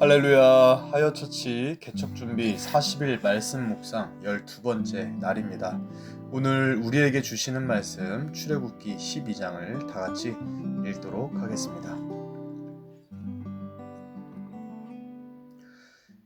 할렐루야. 하여처치 개척 준비 40일 말씀 묵상 12번째 날입니다. 오늘 우리에게 주시는 말씀 출애굽기 12장을 다 같이 읽도록 하겠습니다.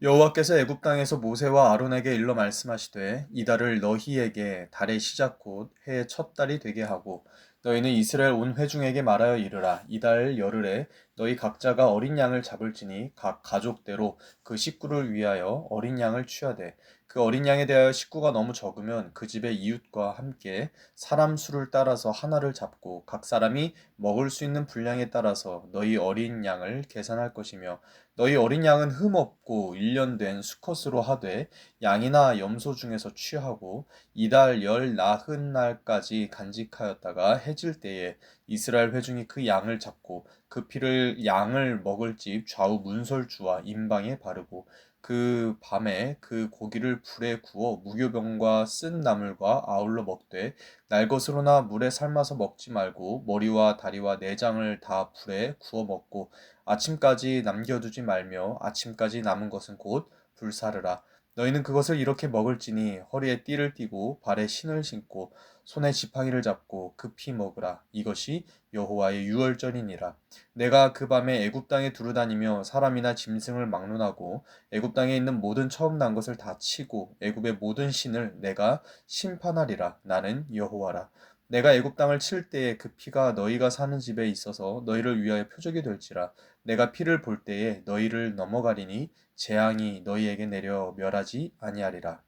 여호와께서 애굽 땅에서 모세와 아론에게 일러 말씀하시되 이 달을 너희에게 달의 시작 곧 해의 첫 달이 되게 하고 너희는 이스라엘 온 회중에게 말하여 이르라. 이 달 열흘에 너희 각자가 어린 양을 잡을지니 각 가족대로 그 식구를 위하여 어린 양을 취하되 그 어린 양에 대하여 식구가 너무 적으면 그 집의 이웃과 함께 사람 수를 따라서 하나를 잡고 각 사람이 먹을 수 있는 분량에 따라서 너희 어린 양을 계산할 것이며 너희 어린 양은 흠 없고 일련된 수컷으로 하되 양이나 염소 중에서 취하고 이달 열 나흔 날까지 간직하였다가 해질 때에 이스라엘 회중이 그 양을 잡고 그 피를 양을 먹을 집 좌우 문설주와 임방에 바르고 그 밤에 그 고기를 불에 구워 무교병과 쓴 나물과 아울러 먹되 날 것으로나 물에 삶아서 먹지 말고 머리와 다리와 내장을 다 불에 구워 먹고 아침까지 남겨두지 말며 아침까지 남은 것은 곧 불사르라. 너희는 그것을 이렇게 먹을지니 허리에 띠를 띠고 발에 신을 신고 손에 지팡이를 잡고 급히 먹으라. 이것이 여호와의 유월절이니라. 내가 그 밤에 애굽 땅에 두루다니며 사람이나 짐승을 막론하고 애굽 땅에 있는 모든 처음 난 것을 다 치고 애굽의 모든 신을 내가 심판하리라. 나는 여호와라. 내가 애굽 땅을 칠 때에 그 피가 너희가 사는 집에 있어서 너희를 위하여 표적이 될지라. 내가 피를 볼 때에 너희를 넘어가리니 재앙이 너희에게 내려 멸하지 아니하리라.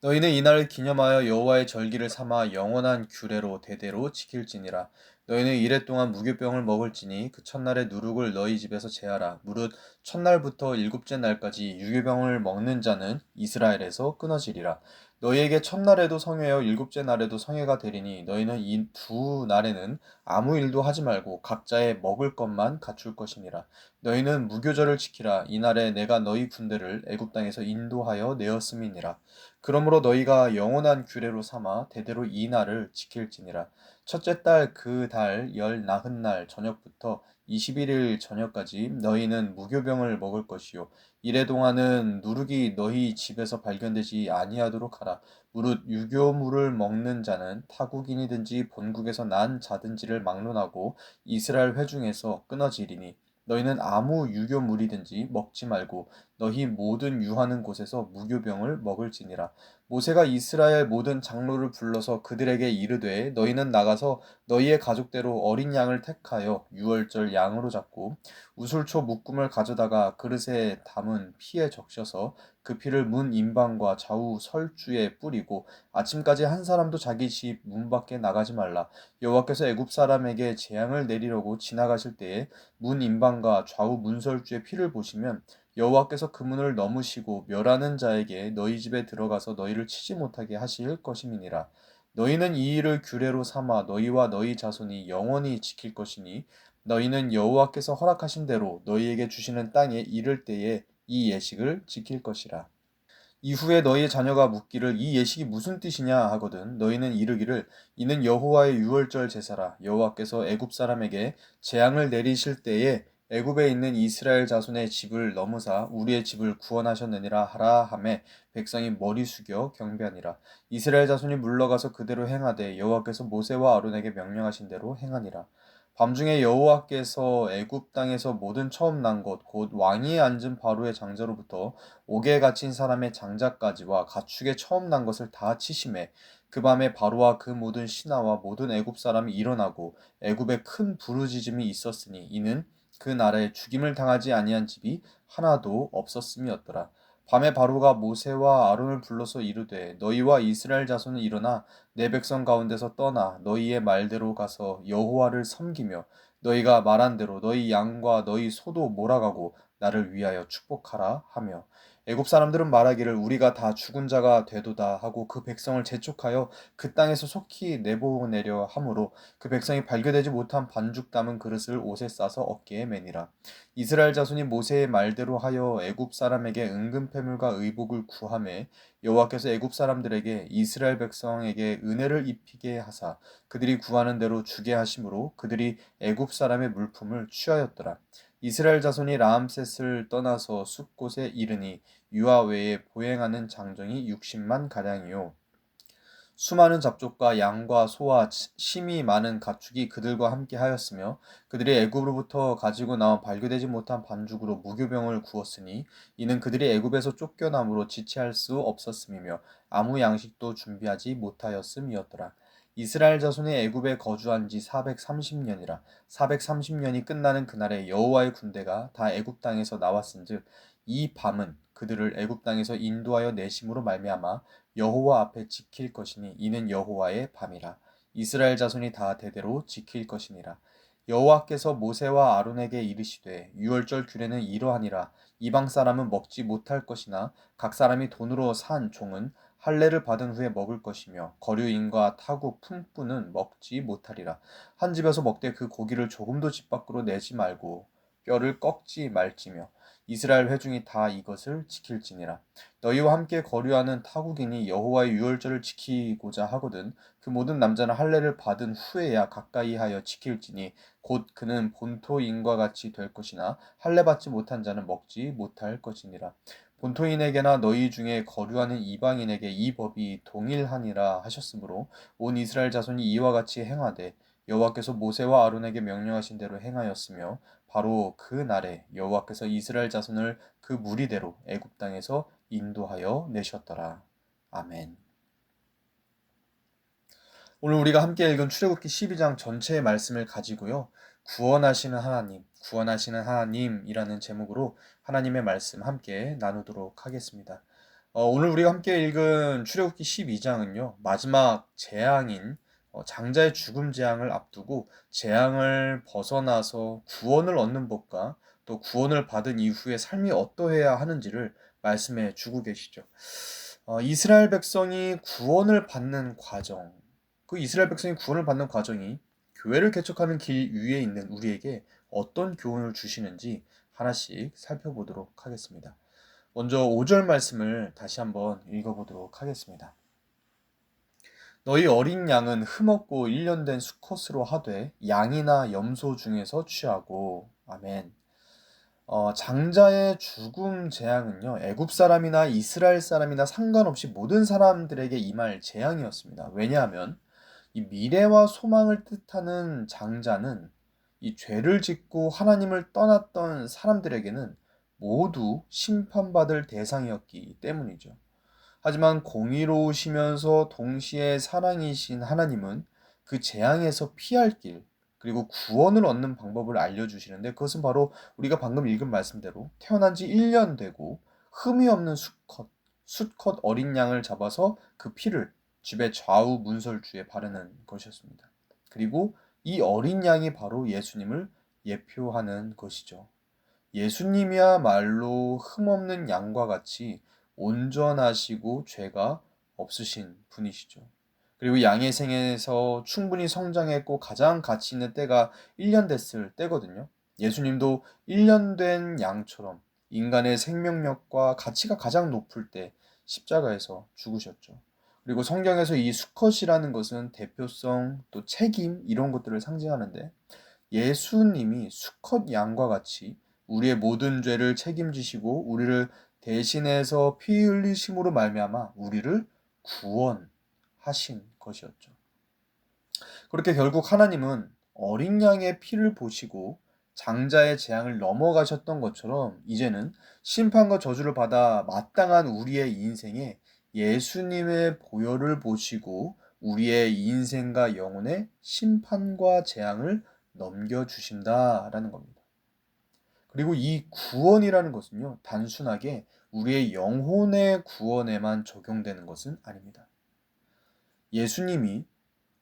너희는 이날을 기념하여 여호와의 절기를 삼아 영원한 규례로 대대로 지킬지니라. 너희는 이래 동안 무교병을 먹을지니 그 첫날의 누룩을 너희 집에서 제하라. 무릇 첫날부터 일곱째 날까지 유교병을 먹는 자는 이스라엘에서 끊어지리라. 너희에게 첫날에도 성회여 일곱째 날에도 성회가 되리니 너희는 이 두 날에는 아무 일도 하지 말고 각자의 먹을 것만 갖출 것이니라. 너희는 무교절을 지키라. 이날에 내가 너희 군대를 애굽 땅에서 인도하여 내었음이니라. 그러므로 너희가 영원한 규례로 삼아 대대로 이 날을 지킬지니라. 첫째 달 그 달 열 나흔 날 저녁부터 21일 저녁까지 너희는 무교병을 먹을 것이요 이래 동안은 누룩이 너희 집에서 발견되지 아니하도록 하라. 무릇 유교물을 먹는 자는 타국인이든지 본국에서 난 자든지를 막론하고 이스라엘 회중에서 끊어지리니 너희는 아무 유교물이든지 먹지 말고 너희 모든 유하는 곳에서 무교병을 먹을지니라. 모세가 이스라엘 모든 장로를 불러서 그들에게 이르되 너희는 나가서 너희의 가족대로 어린 양을 택하여 유월절 양으로 잡고 우슬초 묶음을 가져다가 그릇에 담은 피에 적셔서 그 피를 문 임방과 좌우 설주에 뿌리고 아침까지 한 사람도 자기 집 문 밖에 나가지 말라. 여호와께서 애굽 사람에게 재앙을 내리려고 지나가실 때에 문 임방과 좌우 문설주의 피를 보시면 여호와께서 그 문을 넘으시고 멸하는 자에게 너희 집에 들어가서 너희를 치지 못하게 하실 것임이니라. 너희는 이 일을 규례로 삼아 너희와 너희 자손이 영원히 지킬 것이니 너희는 여호와께서 허락하신 대로 너희에게 주시는 땅에 이를 때에 이 예식을 지킬 것이라. 이후에 너희의 자녀가 묻기를 이 예식이 무슨 뜻이냐 하거든 너희는 이르기를 이는 여호와의 유월절 제사라. 여호와께서 애굽 사람에게 재앙을 내리실 때에 애굽에 있는 이스라엘 자손의 집을 넘으사 우리의 집을 구원하셨느니라 하라 하매 백성이 머리 숙여 경배하니라. 이스라엘 자손이 물러가서 그대로 행하되 여호와께서 모세와 아론에게 명령하신 대로 행하니라. 밤중에 여호와께서 애굽 땅에서 모든 처음 난 것 곧 왕위에 앉은 바로의 장자로부터 옥에 갇힌 사람의 장자까지와 가축의 처음 난 것을 다 치심해 그 밤에 바로와 그 모든 신하와 모든 애굽 사람이 일어나고 애굽에 큰 부르짖음이 있었으니 이는 그 나라에 죽임을 당하지 아니한 집이 하나도 없었음이었더라. 밤에 바로가 모세와 아론을 불러서 이르되 너희와 이스라엘 자손은 일어나 내 백성 가운데서 떠나 너희의 말대로 가서 여호와를 섬기며 너희가 말한 대로 너희 양과 너희 소도 몰아가고 나를 위하여 축복하라 하며 애굽 사람들은 말하기를 우리가 다 죽은 자가 되도다 하고 그 백성을 재촉하여 그 땅에서 속히 내보내려 하므로 그 백성이 발견되지 못한 반죽 담은 그릇을 옷에 싸서 어깨에 매니라. 이스라엘 자손이 모세의 말대로 하여 애굽 사람에게 은금 패물과 의복을 구하매 여호와께서 애굽 사람들에게 이스라엘 백성에게 은혜를 입히게 하사 그들이 구하는 대로 주게 하심으로 그들이 애굽 사람의 물품을 취하였더라. 이스라엘 자손이 라암셋을 떠나서 숲곳에 이르니 유아 외에 보행하는 장정이 60만 가량이요 수많은 잡족과 양과 소와 심이 많은 가축이 그들과 함께 하였으며 그들이 애굽으로부터 가지고 나온 발교되지 못한 반죽으로 무교병을 구웠으니 이는 그들이 애굽에서 쫓겨남으로 지체할 수 없었음이며 아무 양식도 준비하지 못하였음이었더라. 이스라엘 자손이 애굽에 거주한 지 430년이라 430년이 끝나는 그날에 여호와의 군대가 다 애굽 땅에서 나왔은즉 이 밤은 그들을 애굽 땅에서 인도하여 내심으로 말미암아 여호와 앞에 지킬 것이니 이는 여호와의 밤이라. 이스라엘 자손이 다 대대로 지킬 것이니라. 여호와께서 모세와 아론에게 이르시되 유월절 규례는 이러하니라. 이방 사람은 먹지 못할 것이나 각 사람이 돈으로 산 종은 할례를 받은 후에 먹을 것이며 거류인과 타국 품꾼은 먹지 못하리라. 한 집에서 먹되 그 고기를 조금도 집 밖으로 내지 말고 뼈를 꺾지 말지며 이스라엘 회중이 다 이것을 지킬지니라. 너희와 함께 거류하는 타국인이 여호와의 유월절을 지키고자 하거든 그 모든 남자는 할례를 받은 후에야 가까이 하여 지킬지니 곧 그는 본토인과 같이 될 것이나 할례 받지 못한 자는 먹지 못할 것이니라. 본토인에게나 너희 중에 거류하는 이방인에게 이 법이 동일하니라 하셨으므로 온 이스라엘 자손이 이와 같이 행하되 여호와께서 모세와 아론에게 명령하신 대로 행하였으며 바로 그 날에 여호와께서 이스라엘 자손을 그 무리대로 애굽 땅에서 인도하여 내셨더라. 아멘. 오늘 우리가 함께 읽은 출애굽기 12장 전체의 말씀을 가지고요. 구원하시는 하나님이라는 제목으로 하나님의 말씀 함께 나누도록 하겠습니다. 오늘 우리가 함께 읽은 출애굽기 12장은요. 마지막 재앙인 장자의 죽음 재앙을 앞두고 재앙을 벗어나서 구원을 얻는 법과 또 구원을 받은 이후에 삶이 어떠해야 하는지를 말씀해 주고 계시죠. 이스라엘 백성이 구원을 받는 과정, 그 이스라엘 백성이 구원을 받는 과정이 교회를 개척하는 길 위에 있는 우리에게 어떤 교훈을 주시는지 하나씩 살펴보도록 하겠습니다. 먼저 5절 말씀을 다시 한번 읽어보도록 하겠습니다. 너희 어린 양은 흠없고 1년 된 수컷으로 하되 양이나 염소 중에서 취하고 아멘. 장자의 죽음 재앙은요, 애굽 사람이나 이스라엘 사람이나 상관없이 모든 사람들에게 임할 재앙이었습니다. 왜냐하면 이 미래와 소망을 뜻하는 장자는 이 죄를 짓고 하나님을 떠났던 사람들에게는 모두 심판받을 대상이었기 때문이죠. 하지만 공의로우시면서 동시에 사랑이신 하나님은 그 재앙에서 피할 길, 그리고 구원을 얻는 방법을 알려주시는데 그것은 바로 우리가 방금 읽은 말씀대로 태어난 지 1년 되고 흠이 없는 수컷 어린 양을 잡아서 그 피를 집의 좌우 문설주에 바르는 것이었습니다. 그리고 이 어린 양이 바로 예수님을 예표하는 것이죠. 예수님이야말로 흠없는 양과 같이 온전하시고 죄가 없으신 분이시죠. 그리고 양의 생에서 충분히 성장했고 가장 가치 있는 때가 1년 됐을 때거든요. 예수님도 1년 된 양처럼 인간의 생명력과 가치가 가장 높을 때 십자가에서 죽으셨죠. 그리고 성경에서 이 수컷이라는 것은 대표성 또 책임 이런 것들을 상징하는데 예수님이 수컷 양과 같이 우리의 모든 죄를 책임지시고 우리를 대신해서 피 흘리심으로 말미암아 우리를 구원하신 것이었죠. 그렇게 결국 하나님은 어린 양의 피를 보시고 장자의 재앙을 넘어가셨던 것처럼 이제는 심판과 저주를 받아 마땅한 우리의 인생에 예수님의 보혈을 보시고 우리의 인생과 영혼의 심판과 재앙을 넘겨주신다라는 겁니다. 그리고 이 구원이라는 것은요, 단순하게 우리의 영혼의 구원에만 적용되는 것은 아닙니다. 예수님이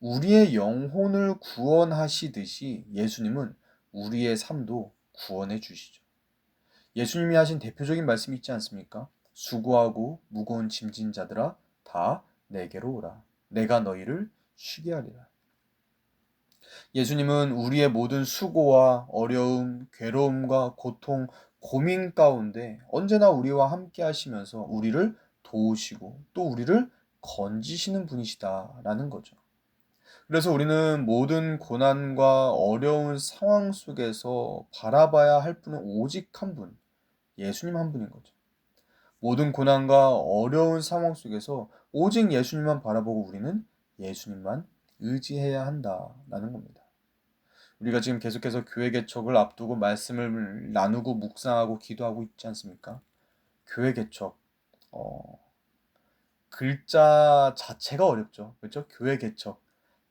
우리의 영혼을 구원하시듯이 예수님은 우리의 삶도 구원해 주시죠. 예수님이 하신 대표적인 말씀이 있지 않습니까? 수고하고 무거운 짐진 자들아 다 내게로 오라. 내가 너희를 쉬게 하리라. 예수님은 우리의 모든 수고와 어려움, 괴로움과 고통, 고민 가운데 언제나 우리와 함께 하시면서 우리를 도우시고 또 우리를 건지시는 분이시다라는 거죠. 그래서 우리는 모든 고난과 어려운 상황 속에서 바라봐야 할 분은 오직 한 분, 예수님 한 분인 거죠. 모든 고난과 어려운 상황 속에서 오직 예수님만 바라보고 우리는 예수님만 의지해야 한다라는 겁니다. 우리가 지금 계속해서 교회 개척을 앞두고 말씀을 나누고 묵상하고 기도하고 있지 않습니까? 교회 개척, 어, 글자 자체가 어렵죠. 그렇죠? 교회 개척.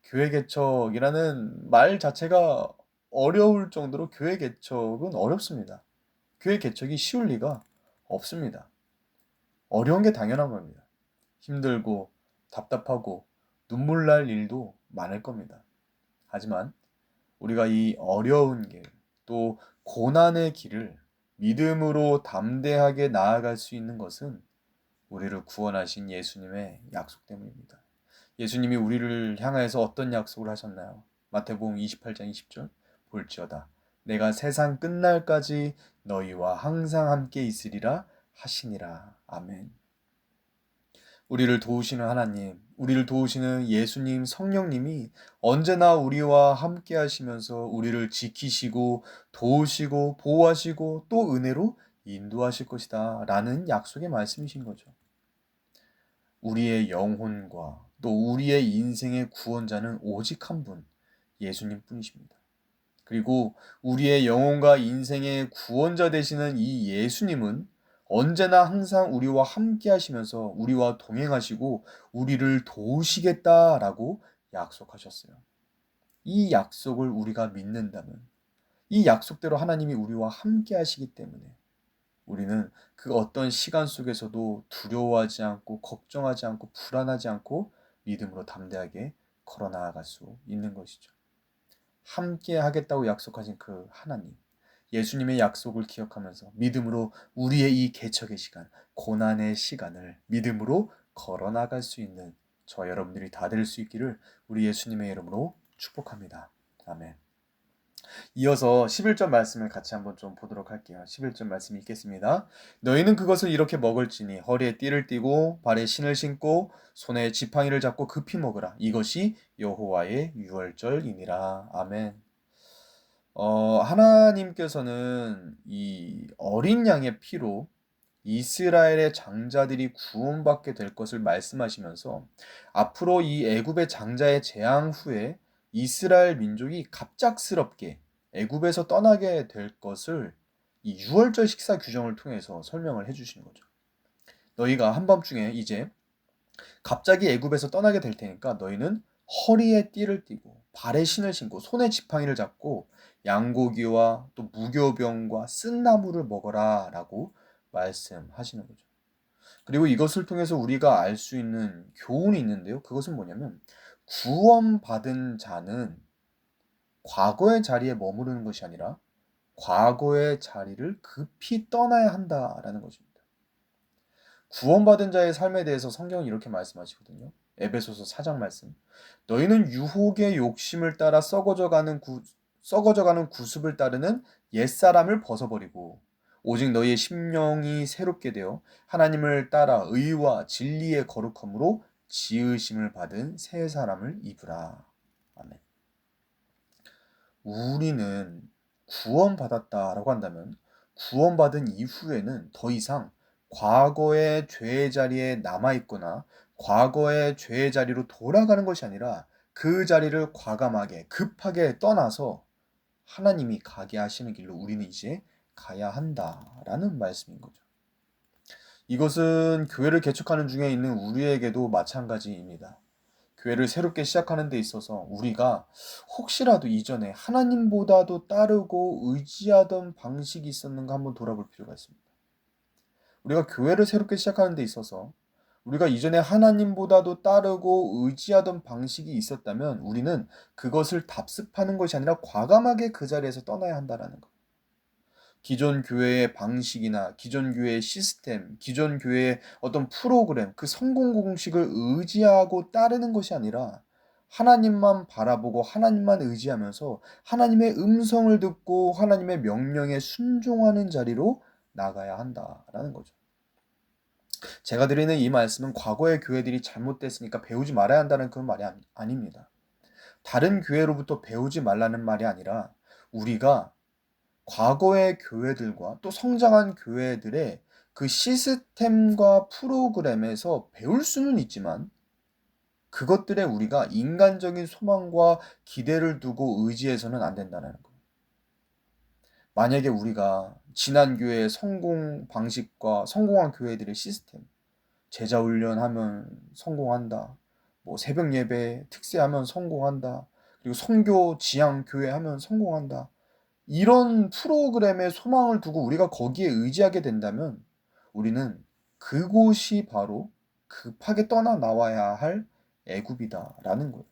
교회 개척이라는 말 자체가 어려울 정도로 교회 개척은 어렵습니다. 교회 개척이 쉬울 리가 없습니다. 어려운 게 당연한 겁니다. 힘들고 답답하고 눈물 날 일도 많을 겁니다. 하지만 우리가 이 어려운 길, 또 고난의 길을 믿음으로 담대하게 나아갈 수 있는 것은 우리를 구원하신 예수님의 약속 때문입니다. 예수님이 우리를 향하여서 어떤 약속을 하셨나요? 마태복음 28장 20절 볼지어다 내가 세상 끝날까지 너희와 항상 함께 있으리라 하시니라. 아멘. 우리를 도우시는 하나님, 우리를 도우시는 예수님, 성령님이 언제나 우리와 함께 하시면서 우리를 지키시고 도우시고 보호하시고 또 은혜로 인도하실 것이다 라는 약속의 말씀이신 거죠. 우리의 영혼과 또 우리의 인생의 구원자는 오직 한 분, 예수님 뿐이십니다. 그리고 우리의 영혼과 인생의 구원자 되시는 이 예수님은 언제나 항상 우리와 함께 하시면서 우리와 동행하시고 우리를 도우시겠다라고 약속하셨어요. 이 약속을 우리가 믿는다면 이 약속대로 하나님이 우리와 함께 하시기 때문에 우리는 그 어떤 시간 속에서도 두려워하지 않고 걱정하지 않고 불안하지 않고 믿음으로 담대하게 걸어 나아갈 수 있는 것이죠. 함께 하겠다고 약속하신 그 하나님, 예수님의 약속을 기억하면서 믿음으로 우리의 이 개척의 시간, 고난의 시간을 믿음으로 걸어 나갈 수 있는 저 여러분들이 다 될 수 있기를 우리 예수님의 이름으로 축복합니다. 아멘. 이어서 11절 말씀을 같이 한번 좀 보도록 할게요. 11절 말씀 읽겠습니다. 너희는 그것을 이렇게 먹을지니 허리에 띠를 띠고 발에 신을 신고 손에 지팡이를 잡고 급히 먹으라. 이것이 여호와의 유월절이니라. 아멘. 하나님께서는 이 어린 양의 피로 이스라엘의 장자들이 구원받게 될 것을 말씀하시면서 앞으로 이 애굽의 장자의 재앙 후에 이스라엘 민족이 갑작스럽게 애굽에서 떠나게 될 것을 이 유월절 식사 규정을 통해서 설명을 해주시는 거죠. 너희가 한밤중에 이제 갑자기 애굽에서 떠나게 될 테니까 너희는 허리에 띠를 띠고 발에 신을 신고 손에 지팡이를 잡고 양고기와 또 무교병과 쓴나물을 먹어라 라고 말씀하시는 거죠. 그리고 이것을 통해서 우리가 알 수 있는 교훈이 있는데요. 그것은 뭐냐면 구원받은 자는 과거의 자리에 머무르는 것이 아니라 과거의 자리를 급히 떠나야 한다라는 것입니다. 구원받은 자의 삶에 대해서 성경은 이렇게 말씀하시거든요. 에베소서 4장 말씀. 너희는 유혹의 욕심을 따라 썩어져가는 구습을 따르는 옛사람을 벗어버리고 오직 너희의 심령이 새롭게 되어 하나님을 따라 의와 진리의 거룩함으로 지으심을 받은 새 사람을 입으라. 아멘. 우리는 구원받았다라고 한다면 구원받은 이후에는 더 이상 과거의 죄의 자리에 남아있거나 과거의 죄의 자리로 돌아가는 것이 아니라 그 자리를 과감하게 급하게 떠나서 하나님이 가게 하시는 길로 우리는 이제 가야 한다라는 말씀인 거죠. 이것은 교회를 개척하는 중에 있는 우리에게도 마찬가지입니다. 교회를 새롭게 시작하는 데 있어서 우리가 혹시라도 이전에 하나님보다도 따르고 의지하던 방식이 있었는가 한번 돌아볼 필요가 있습니다. 우리가 교회를 새롭게 시작하는 데 있어서 우리가 이전에 하나님보다도 따르고 의지하던 방식이 있었다면 우리는 그것을 답습하는 것이 아니라 과감하게 그 자리에서 떠나야 한다는 것. 기존 교회의 방식이나 기존 교회의 시스템, 기존 교회의 어떤 프로그램, 그 성공 공식을 의지하고 따르는 것이 아니라 하나님만 바라보고 하나님만 의지하면서 하나님의 음성을 듣고 하나님의 명령에 순종하는 자리로 나가야 한다라는 거죠. 제가 드리는 이 말씀은 과거의 교회들이 잘못됐으니까 배우지 말아야 한다는 그런 말이 아닙니다. 다른 교회로부터 배우지 말라는 말이 아니라 우리가 과거의 교회들과 또 성장한 교회들의 그 시스템과 프로그램에서 배울 수는 있지만 그것들에 우리가 인간적인 소망과 기대를 두고 의지해서는 안 된다는 거예요. 만약에 우리가 지난 교회의 성공 방식과 성공한 교회들의 시스템, 제자 훈련하면 성공한다. 뭐 새벽 예배 특세하면 성공한다. 그리고 선교 지향 교회 하면 성공한다. 이런 프로그램에 소망을 두고 우리가 거기에 의지하게 된다면 우리는 그곳이 바로 급하게 떠나 나와야 할 애굽이다라는 거예요.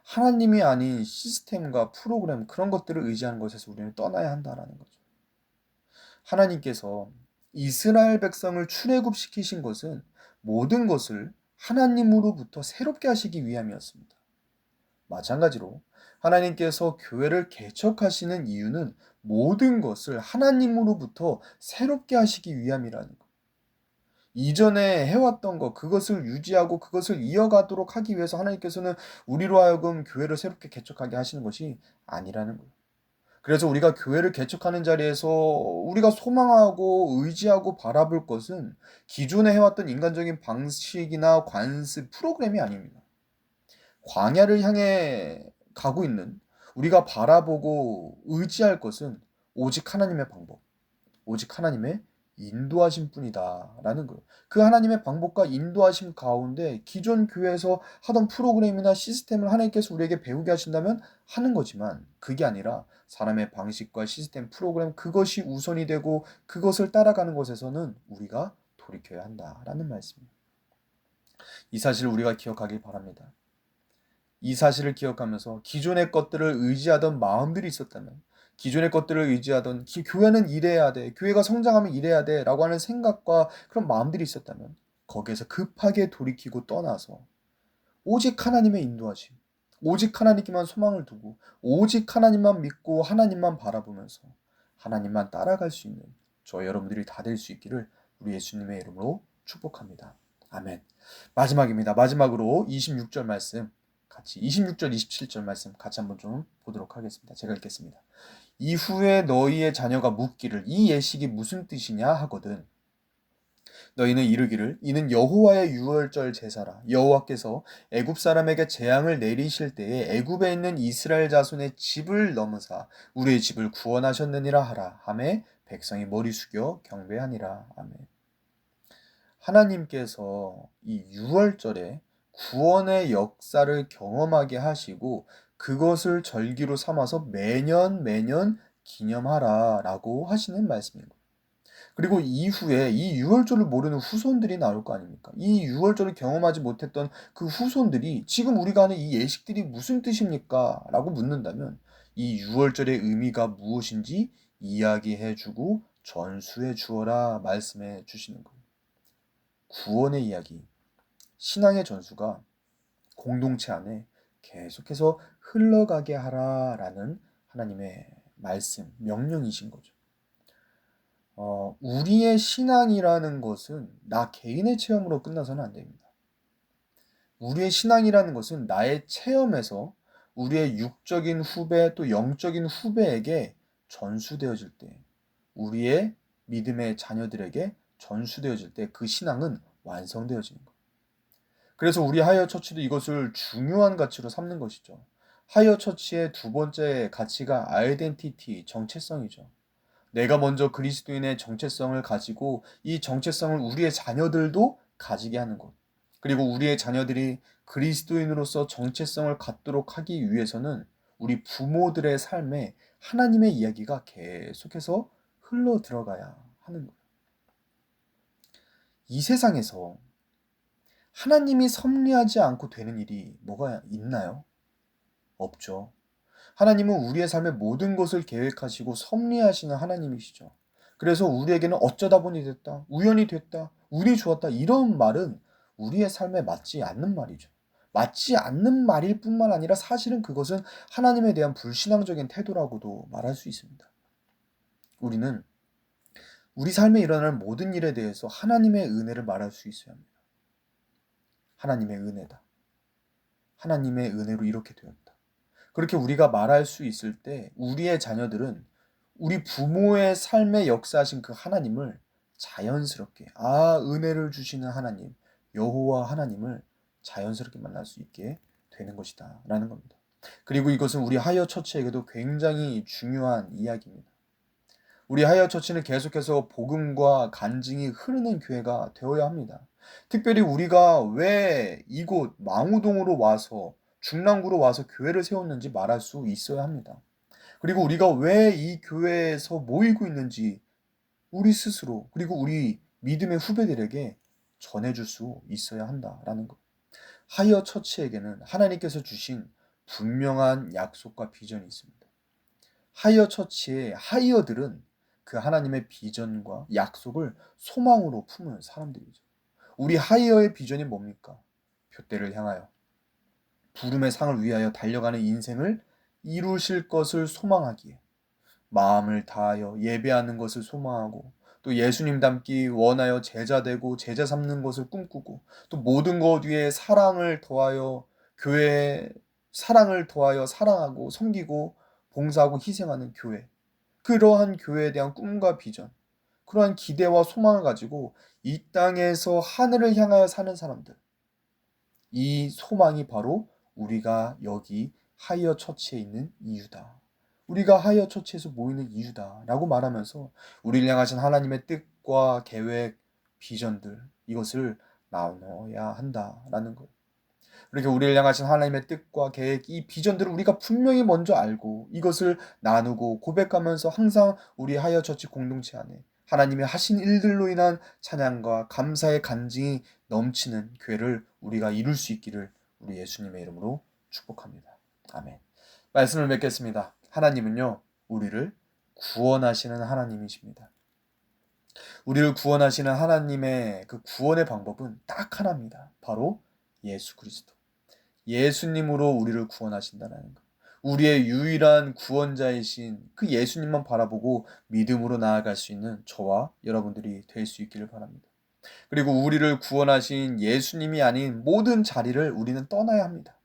하나님이 아닌 시스템과 프로그램 그런 것들을 의지하는 것에서 우리는 떠나야 한다라는 거죠. 하나님께서 이스라엘 백성을 출애굽시키신 것은 모든 것을 하나님으로부터 새롭게 하시기 위함이었습니다. 마찬가지로 하나님께서 교회를 개척하시는 이유는 모든 것을 하나님으로부터 새롭게 하시기 위함이라는 것. 이전에 해왔던 것, 그것을 유지하고 그것을 이어가도록 하기 위해서 하나님께서는 우리로 하여금 교회를 새롭게 개척하게 하시는 것이 아니라는 거예요. 그래서 우리가 교회를 개척하는 자리에서 우리가 소망하고 의지하고 바라볼 것은 기존에 해왔던 인간적인 방식이나 관습, 프로그램이 아닙니다. 광야를 향해 가고 있는 우리가 바라보고 의지할 것은 오직 하나님의 방법, 오직 하나님의 인도하심 뿐이다라는 거예요. 그 하나님의 방법과 인도하심 가운데 기존 교회에서 하던 프로그램이나 시스템을 하나님께서 우리에게 배우게 하신다면 하는 거지만 그게 아니라 사람의 방식과 시스템, 프로그램 그것이 우선이 되고 그것을 따라가는 것에서는 우리가 돌이켜야 한다라는 말씀입니다. 이 사실을 우리가 기억하길 바랍니다. 이 사실을 기억하면서 기존의 것들을 의지하던 마음들이 있었다면 기존의 것들을 의지하던 교회는 이래야 돼. 교회가 성장하면 이래야 돼. 라고 하는 생각과 그런 마음들이 있었다면 거기에서 급하게 돌이키고 떠나서 오직 하나님의 인도하심, 오직 하나님께만 소망을 두고 오직 하나님만 믿고 하나님만 바라보면서 하나님만 따라갈 수 있는 저 여러분들이 다 될 수 있기를 우리 예수님의 이름으로 축복합니다. 아멘. 마지막입니다. 마지막으로 26절 말씀 같이 26절 27절 말씀 같이 한번 좀 보도록 하겠습니다. 제가 읽겠습니다. 이후에 너희의 자녀가 묻기를 이 예식이 무슨 뜻이냐 하거든 너희는 이르기를 이는 여호와의 유월절 제사라 여호와께서 애굽 사람에게 재앙을 내리실 때에 애굽에 있는 이스라엘 자손의 집을 넘으사 우리의 집을 구원하셨느니라 하라 하매 백성이 머리 숙여 경배하니라. 아멘. 하나님께서 이 유월절에 구원의 역사를 경험하게 하시고 그것을 절기로 삼아서 매년 매년 기념하라라고 하시는 말씀입니다. 그리고 이후에 이 유월절을 모르는 후손들이 나올 거 아닙니까? 이 유월절을 경험하지 못했던 그 후손들이 지금 우리가 하는 이 예식들이 무슨 뜻입니까? 라고 묻는다면 이 유월절의 의미가 무엇인지 이야기해주고 전수해 주어라 말씀해 주시는 거예요. 구원의 이야기, 신앙의 전수가 공동체 안에 계속해서 흘러가게 하라라는 하나님의 말씀, 명령이신 거죠. 우리의 신앙이라는 것은 나 개인의 체험으로 끝나서는 안 됩니다. 우리의 신앙이라는 것은 나의 체험에서 우리의 육적인 후배 또 영적인 후배에게 전수되어질 때, 우리의 믿음의 자녀들에게 전수되어질 때 그 신앙은 완성되어지는 거예요. 그래서 우리 하이어 처치도 이것을 중요한 가치로 삼는 것이죠. 하이어 처치의 두 번째 가치가 아이덴티티, 정체성이죠. 내가 먼저 그리스도인의 정체성을 가지고 이 정체성을 우리의 자녀들도 가지게 하는 것. 그리고 우리의 자녀들이 그리스도인으로서 정체성을 갖도록 하기 위해서는 우리 부모들의 삶에 하나님의 이야기가 계속해서 흘러 들어가야 하는 거예요. 이 세상에서 하나님이 섭리하지 않고 되는 일이 뭐가 있나요? 없죠. 하나님은 우리의 삶의 모든 것을 계획하시고 섭리하시는 하나님이시죠. 그래서 우리에게는 어쩌다 보니 됐다, 우연히 됐다, 운이 좋았다 이런 말은 우리의 삶에 맞지 않는 말이죠. 맞지 않는 말일 뿐만 아니라 사실은 그것은 하나님에 대한 불신앙적인 태도라고도 말할 수 있습니다. 우리는 우리 삶에 일어나는 모든 일에 대해서 하나님의 은혜를 말할 수 있어야 합니다. 하나님의 은혜다. 하나님의 은혜로 이렇게 되었다. 그렇게 우리가 말할 수 있을 때 우리의 자녀들은 우리 부모의 삶에 역사하신 그 하나님을 자연스럽게 은혜를 주시는 하나님, 여호와 하나님을 자연스럽게 만날 수 있게 되는 것이다 라는 겁니다. 그리고 이것은 우리 하이어 처치에게도 굉장히 중요한 이야기입니다. 우리 하이어 처치는 계속해서 복음과 간증이 흐르는 교회가 되어야 합니다. 특별히 우리가 왜 이곳 망우동으로 와서 중랑구로 와서 교회를 세웠는지 말할 수 있어야 합니다. 그리고 우리가 왜 이 교회에서 모이고 있는지 우리 스스로 그리고 우리 믿음의 후배들에게 전해줄 수 있어야 한다라는 것. 하이어 처치에게는 하나님께서 주신 분명한 약속과 비전이 있습니다. 하이어 처치의 하이어들은 그 하나님의 비전과 약속을 소망으로 품은 사람들이죠. 우리 하이어의 비전이 뭡니까? 표대를 향하여 부름의 상을 위하여 달려가는 인생을 이루실 것을 소망하기에 마음을 다하여 예배하는 것을 소망하고 또 예수님 닮기 원하여 제자 되고 제자 삼는 것을 꿈꾸고 또 모든 것 위에 사랑을 더하여 교회에 사랑을 더하여 사랑하고 섬기고 봉사하고 희생하는 교회, 그러한 교회에 대한 꿈과 비전, 그러한 기대와 소망을 가지고 이 땅에서 하늘을 향하여 사는 사람들, 이 소망이 바로 우리가 여기 하이어 처치에 있는 이유다. 우리가 하이어 처치에서 모이는 이유다라고 말하면서 우리를 향하신 하나님의 뜻과 계획, 비전들 이것을 나눠야 한다라는 것. 그렇게 우리를 향하신 하나님의 뜻과 계획, 이 비전들을 우리가 분명히 먼저 알고 이것을 나누고 고백하면서 항상 우리 하이어 처치 공동체 안에 하나님이 하신 일들로 인한 찬양과 감사의 간증이 넘치는 교회를 우리가 이룰 수 있기를 우리 예수님의 이름으로 축복합니다. 아멘. 말씀을 맺겠습니다. 하나님은요, 우리를 구원하시는 하나님이십니다. 우리를 구원하시는 하나님의 그 구원의 방법은 딱 하나입니다. 바로 예수 그리스도. 예수님으로 우리를 구원하신다는 것. 우리의 유일한 구원자이신 그 예수님만 바라보고 믿음으로 나아갈 수 있는 저와 여러분들이 될 수 있기를 바랍니다. 그리고 우리를 구원하신 예수님이 아닌 모든 자리를 우리는 떠나야 합니다.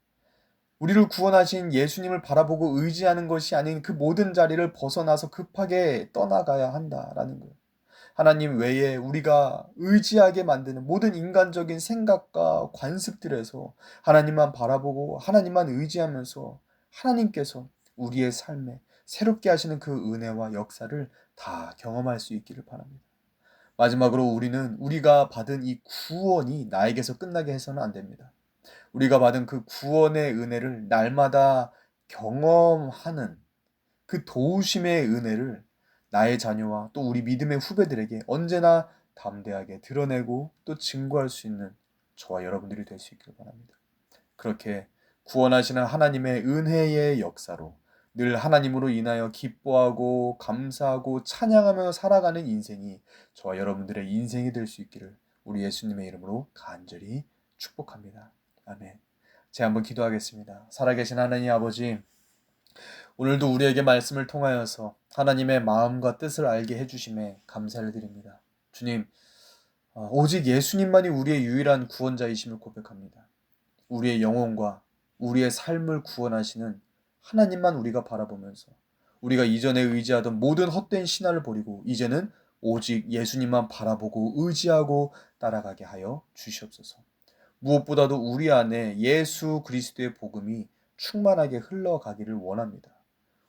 우리를 구원하신 예수님을 바라보고 의지하는 것이 아닌 그 모든 자리를 벗어나서 급하게 떠나가야 한다라는 거예요. 하나님 외에 우리가 의지하게 만드는 모든 인간적인 생각과 관습들에서 하나님만 바라보고 하나님만 의지하면서 하나님께서 우리의 삶에 새롭게 하시는 그 은혜와 역사를 다 경험할 수 있기를 바랍니다. 마지막으로 우리는 우리가 받은 이 구원이 나에게서 끝나게 해서는 안 됩니다. 우리가 받은 그 구원의 은혜를 날마다 경험하는 그 도우심의 은혜를 나의 자녀와 또 우리 믿음의 후배들에게 언제나 담대하게 드러내고 또 증거할 수 있는 저와 여러분들이 될 수 있기를 바랍니다. 그렇게 구원하시는 하나님의 은혜의 역사로 늘 하나님으로 인하여 기뻐하고 감사하고 찬양하며 살아가는 인생이 저와 여러분들의 인생이 될 수 있기를 우리 예수님의 이름으로 간절히 축복합니다. 아멘. 제가 한번 기도하겠습니다. 살아계신 하나님 아버지, 오늘도 우리에게 말씀을 통하여서 하나님의 마음과 뜻을 알게 해주심에 감사를 드립니다. 주님, 오직 예수님만이 우리의 유일한 구원자이심을 고백합니다. 우리의 영혼과 우리의 삶을 구원하시는 하나님만 우리가 바라보면서 우리가 이전에 의지하던 모든 헛된 신화를 버리고 이제는 오직 예수님만 바라보고 의지하고 따라가게 하여 주시옵소서. 무엇보다도 우리 안에 예수 그리스도의 복음이 충만하게 흘러가기를 원합니다.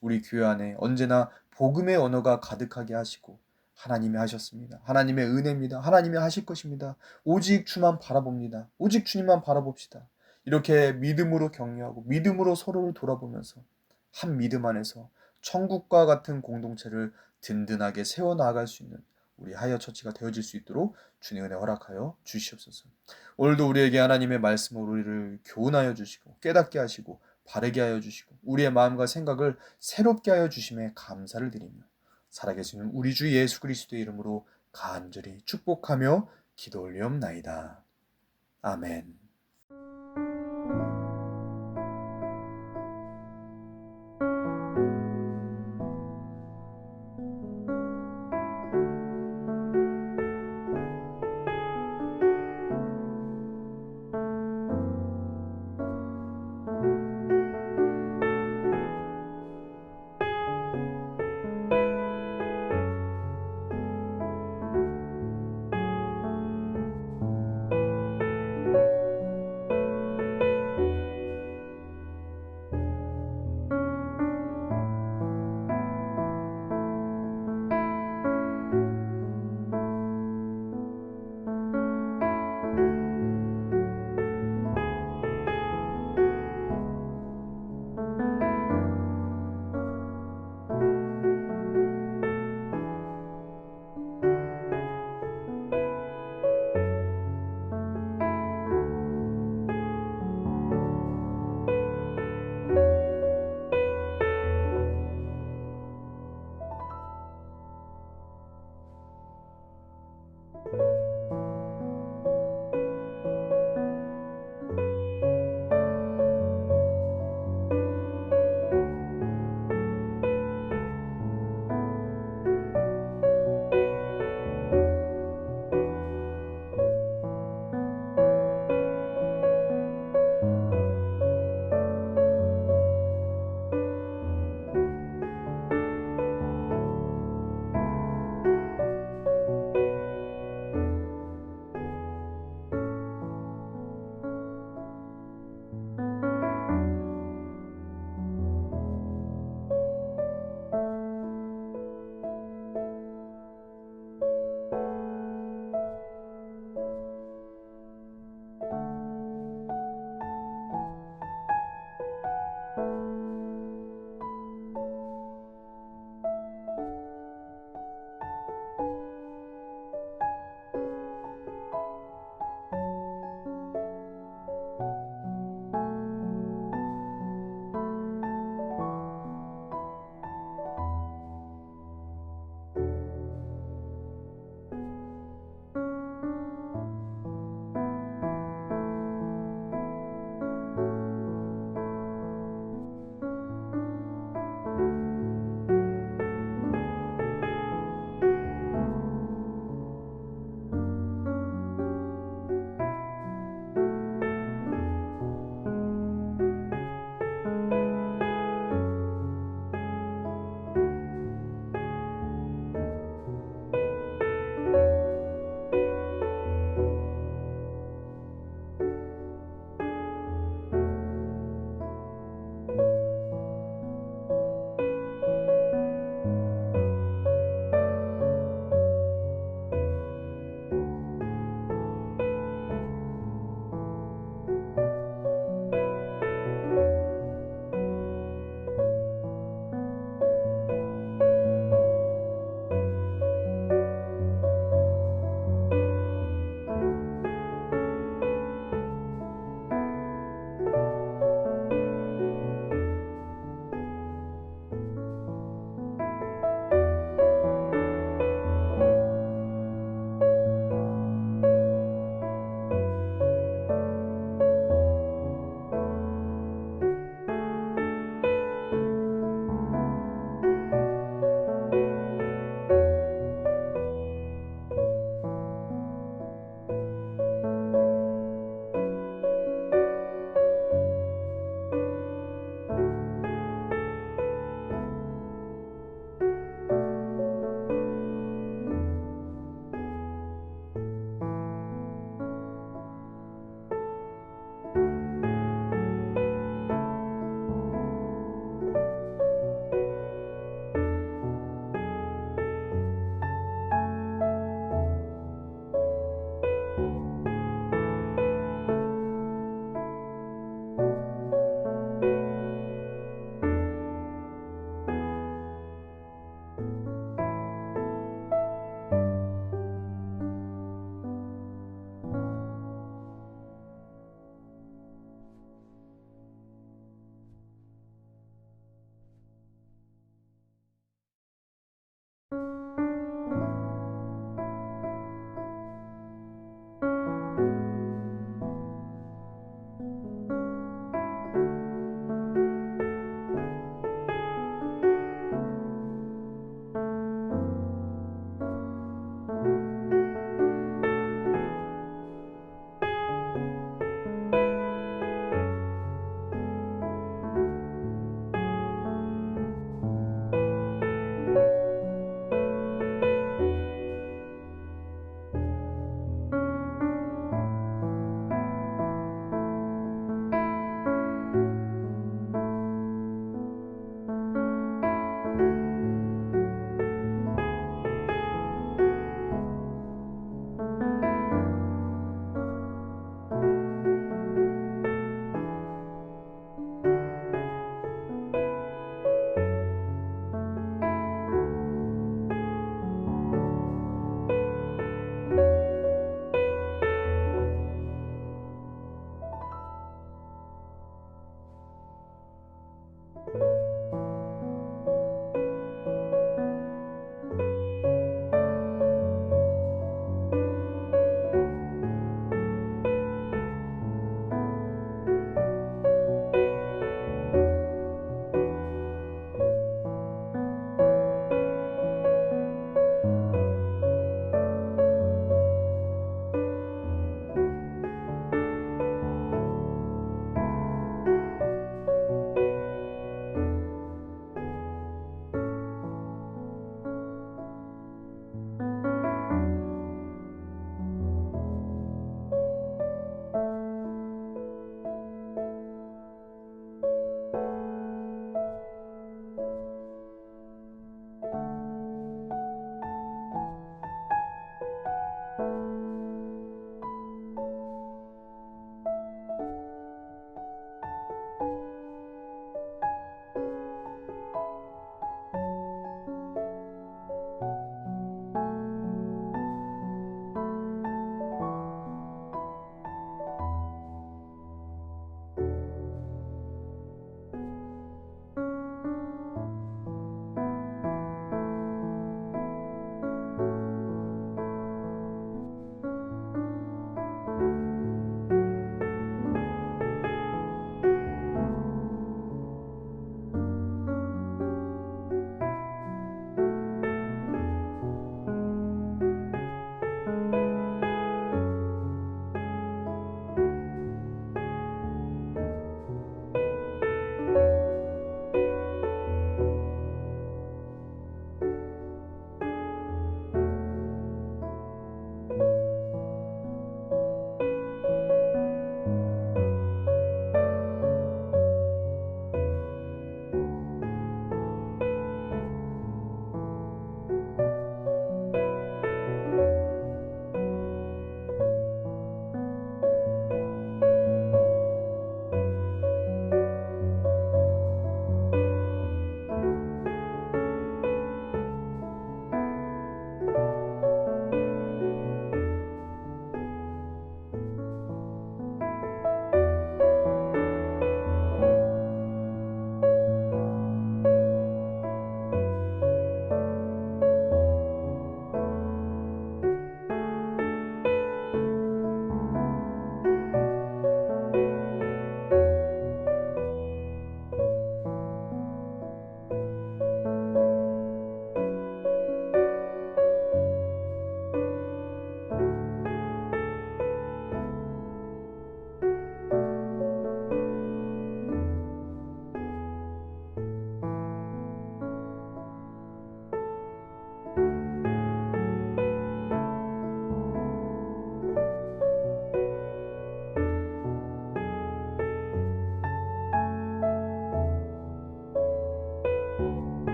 우리 교회 안에 언제나 복음의 언어가 가득하게 하시고 하나님이 하셨습니다. 하나님의 은혜입니다. 하나님이 하실 것입니다. 오직 주만 바라봅니다. 오직 주님만 바라봅시다. 이렇게 믿음으로 격려하고 믿음으로 서로를 돌아보면서 한 믿음 안에서 천국과 같은 공동체를 든든하게 세워나갈 수 있는 우리 하이어 처치가 되어질 수 있도록 주님 은혜 허락하여 주시옵소서. 오늘도 우리에게 하나님의 말씀으로 우리를 교훈하여 주시고 깨닫게 하시고 바르게 하여 주시고 우리의 마음과 생각을 새롭게 하여 주심에 감사를 드리며 살아계시는 우리 주 예수 그리스도의 이름으로 간절히 축복하며 기도 올리옵나이다. 아멘.